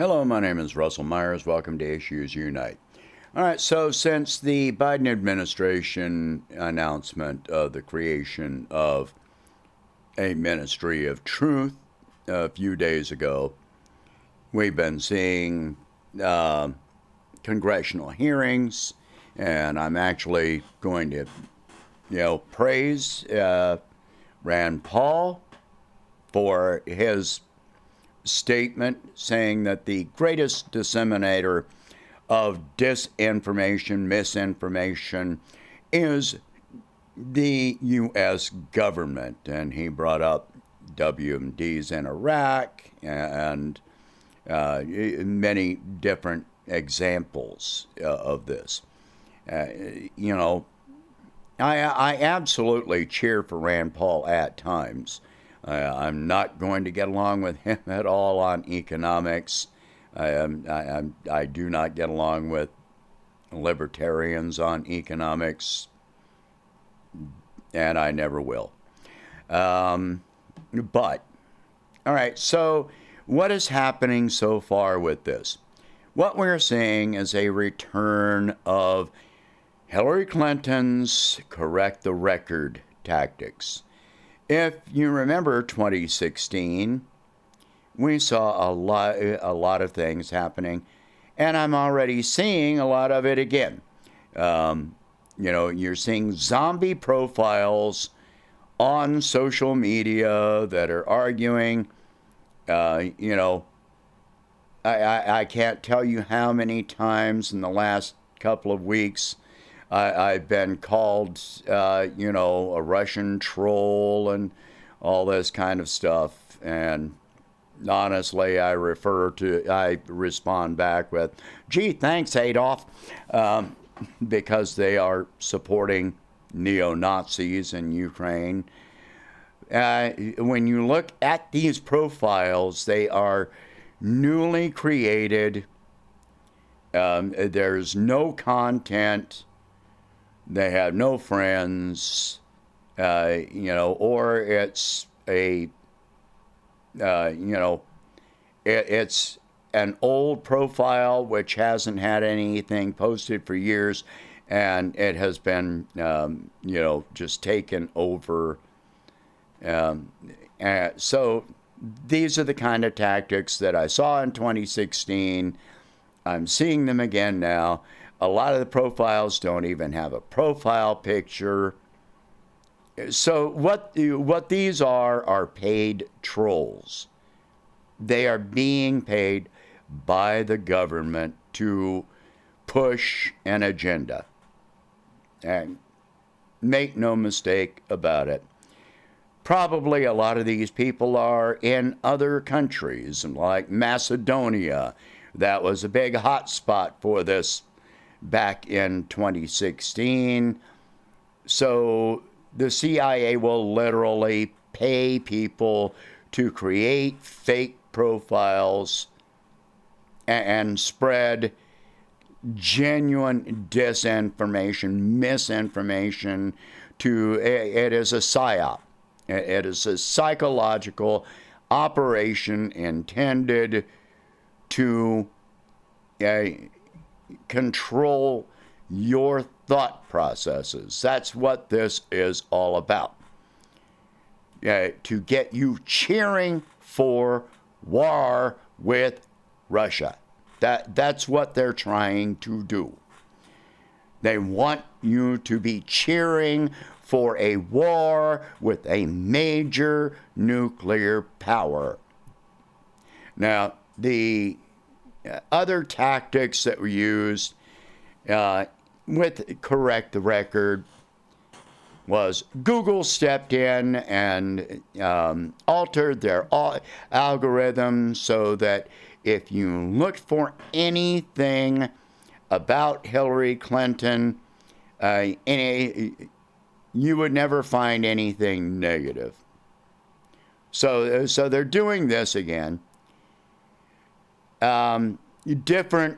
Hello, my name is Russell Myers. Welcome to Issues Unite. All right, so since the Biden administration announcement of the creation of a Ministry of Truth a few days ago, we've been seeing congressional hearings, and I'm actually going to, praise Rand Paul for his statement saying that the greatest disseminator of disinformation, misinformation, is the U.S. government. And he brought up WMDs in Iraq and many different examples of this. I absolutely cheer for Rand Paul at times. I'm not going to get along with him at all on economics. I do not get along with libertarians on economics, and I never will. But, all right, so what is happening so far with this? What we're seeing is a return of Hillary Clinton's correct the record tactics. If you remember 2016, we saw a lot of things happening, and I'm already seeing a lot of it again. You're seeing zombie profiles on social media that are arguing. I can't tell you how many times in the last couple of weeks I've been called, a Russian troll and all this kind of stuff. And honestly, I respond back with, gee, thanks, Adolf, because they are supporting neo-Nazis in Ukraine. When you look at these profiles, they are newly created. There's no content. They have no friends, or it's it's an old profile which hasn't had anything posted for years, and it has been, just taken over. So these are the kind of tactics that I saw in 2016. I'm seeing them again now. A lot of the profiles don't even have a profile picture. So what these are paid trolls. They are being paid by the government to push an agenda. And make no mistake about it. Probably a lot of these people are in other countries, like Macedonia. That was a big hot spot for this back in 2016. So the CIA will literally pay people to create fake profiles and spread genuine disinformation, misinformation. It is a psyop. It is a psychological operation intended to control your thought processes. That's what this is all about. To get you cheering for war with Russia. That's what they're trying to do. They want you to be cheering for a war with a major nuclear power. Now, the other tactics that were used with correct the record was Google stepped in and altered their algorithm so that if you looked for anything about Hillary Clinton, you would never find anything negative. So they're doing this again. Different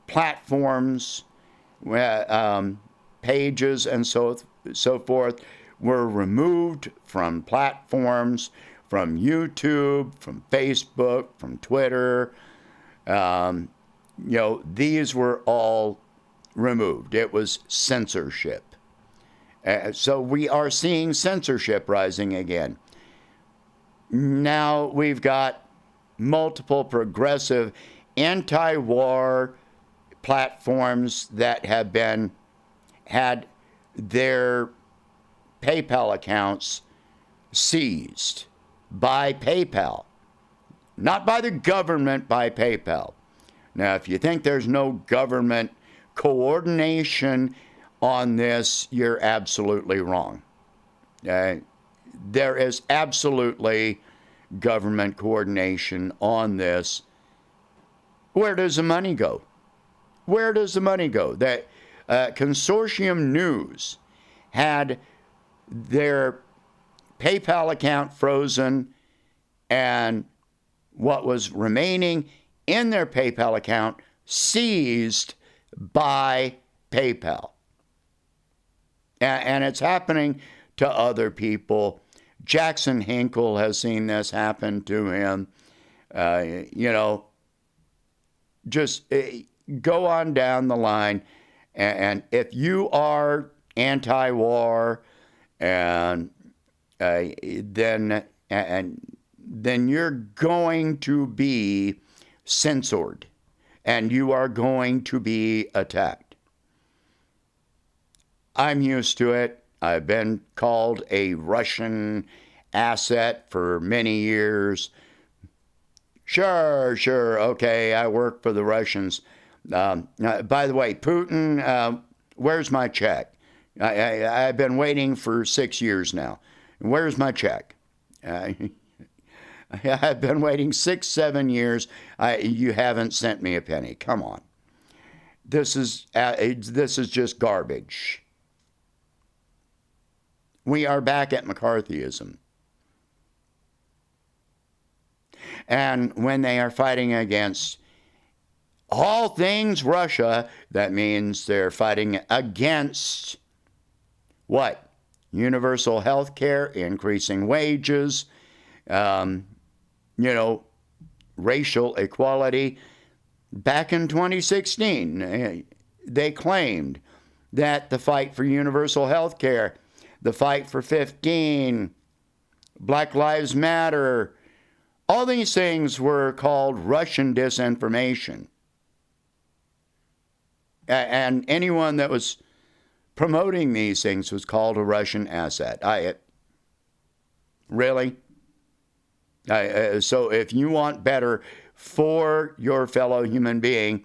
platforms, pages, and so forth were removed from platforms from YouTube, from Facebook, from Twitter. These were all removed. It was censorship. So we are seeing censorship rising again. Now we've got multiple progressive anti-war platforms that have had their PayPal accounts seized by PayPal. Not by the government, by PayPal. Now, if you think there's no government coordination on this, you're absolutely wrong. There is absolutely government coordination on this. Where does the money go? Where does the money go? That Consortium News had their PayPal account frozen, and what was remaining in their PayPal account seized by PayPal. And it's happening to other people. Jackson Hinkle has seen this happen to him. Just go on down the line. And if you are anti-war, then you're going to be censored, and you are going to be attacked. I'm used to it. I've been called a Russian asset for many years. Sure, okay, I work for the Russians. By the way, Putin, where's my check? I've been waiting for 6 years now. Where's my check? I've been waiting 6-7 years. You haven't sent me a penny. Come on. This is just garbage. We are back at McCarthyism. And when they are fighting against all things Russia, that means they're fighting against what? Universal health care, increasing wages, racial equality. Back in 2016, they claimed that the fight for universal health care, the fight for 15, Black Lives Matter, all these things were called Russian disinformation. And anyone that was promoting these things was called a Russian asset. Really? So if you want better for your fellow human being,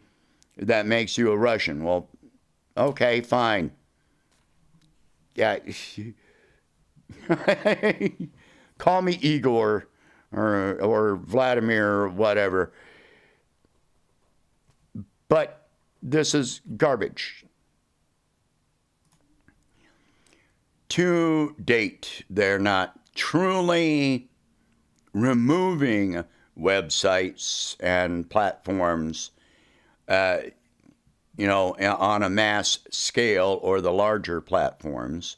that makes you a Russian. Well, okay, fine. Yeah. Call me Igor or Vladimir or whatever. But this is garbage. To date, they're not truly removing websites and platforms, on a mass scale, or the larger platforms.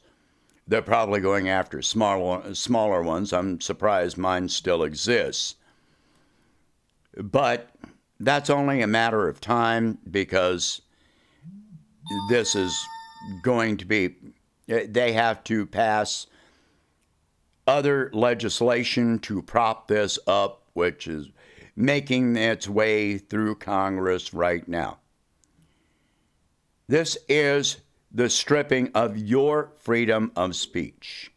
They're probably going after smaller ones. I'm surprised mine still exists. But that's only a matter of time, because this is going to be, they have to pass other legislation to prop this up, which is making its way through Congress right now. This is the stripping of your freedom of speech.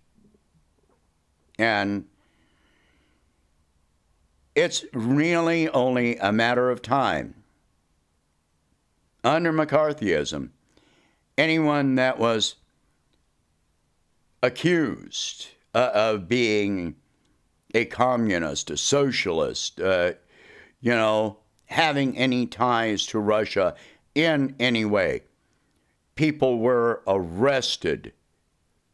And it's really only a matter of time. Under McCarthyism, anyone that was accused of being a communist, a socialist, having any ties to Russia in any way, people were arrested.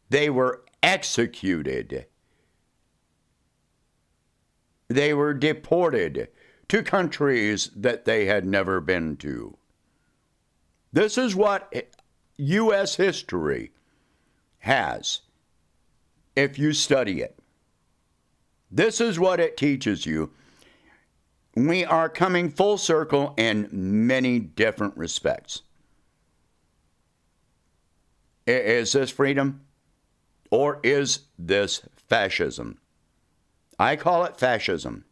They were executed. They were deported to countries that they had never been to. This is what U.S. history has, if you study it. This is what it teaches you. We are coming full circle in many different respects. Is this freedom? Or is this fascism? I call it fascism.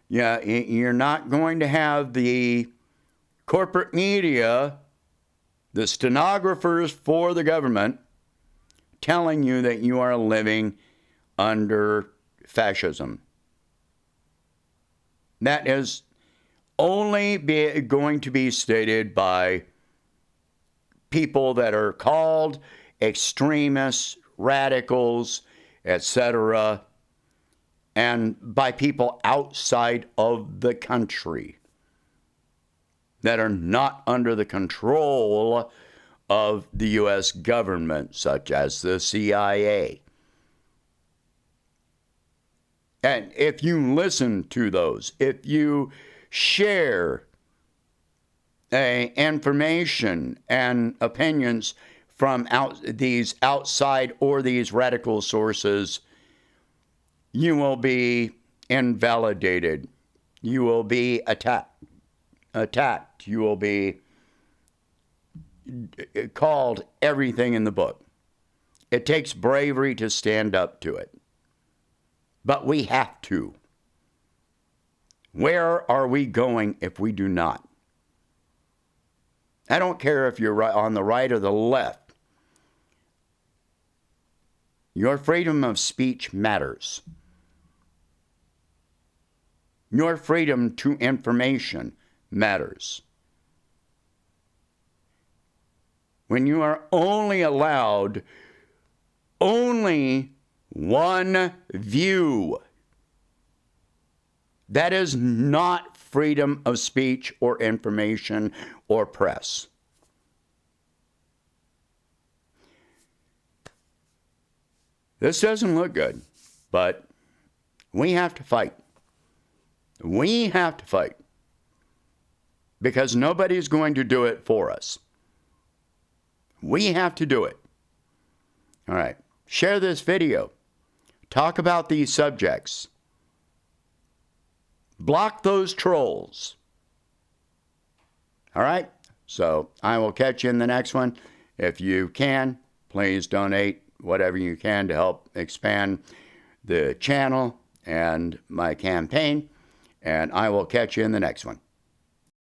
Yeah, you're not going to have the corporate media, the stenographers for the government, telling you that you are living under fascism. That is only going to be stated by people that are called extremists, radicals, etc., and by people outside of the country that are not under the control of the U.S. government, such as the CIA. And if you listen to those, if you share information and opinions from these outside or these radical sources, you will be invalidated. You will be attacked. You will be called everything in the book. It takes bravery to stand up to it. But we have to. Where are we going if we do not? I don't care if you're on the right or the left. Your freedom of speech matters. Your freedom to information matters. When you are only allowed only one view, that is not freedom of speech or information or press. This doesn't look good, but we have to fight. We have to fight because nobody's going to do it for us. We have to do it. All right. Share this video. Talk about these subjects. Block those trolls. All right? So I will catch you in the next one. If you can, please donate whatever you can to help expand the channel and my campaign. And I will catch you in the next one.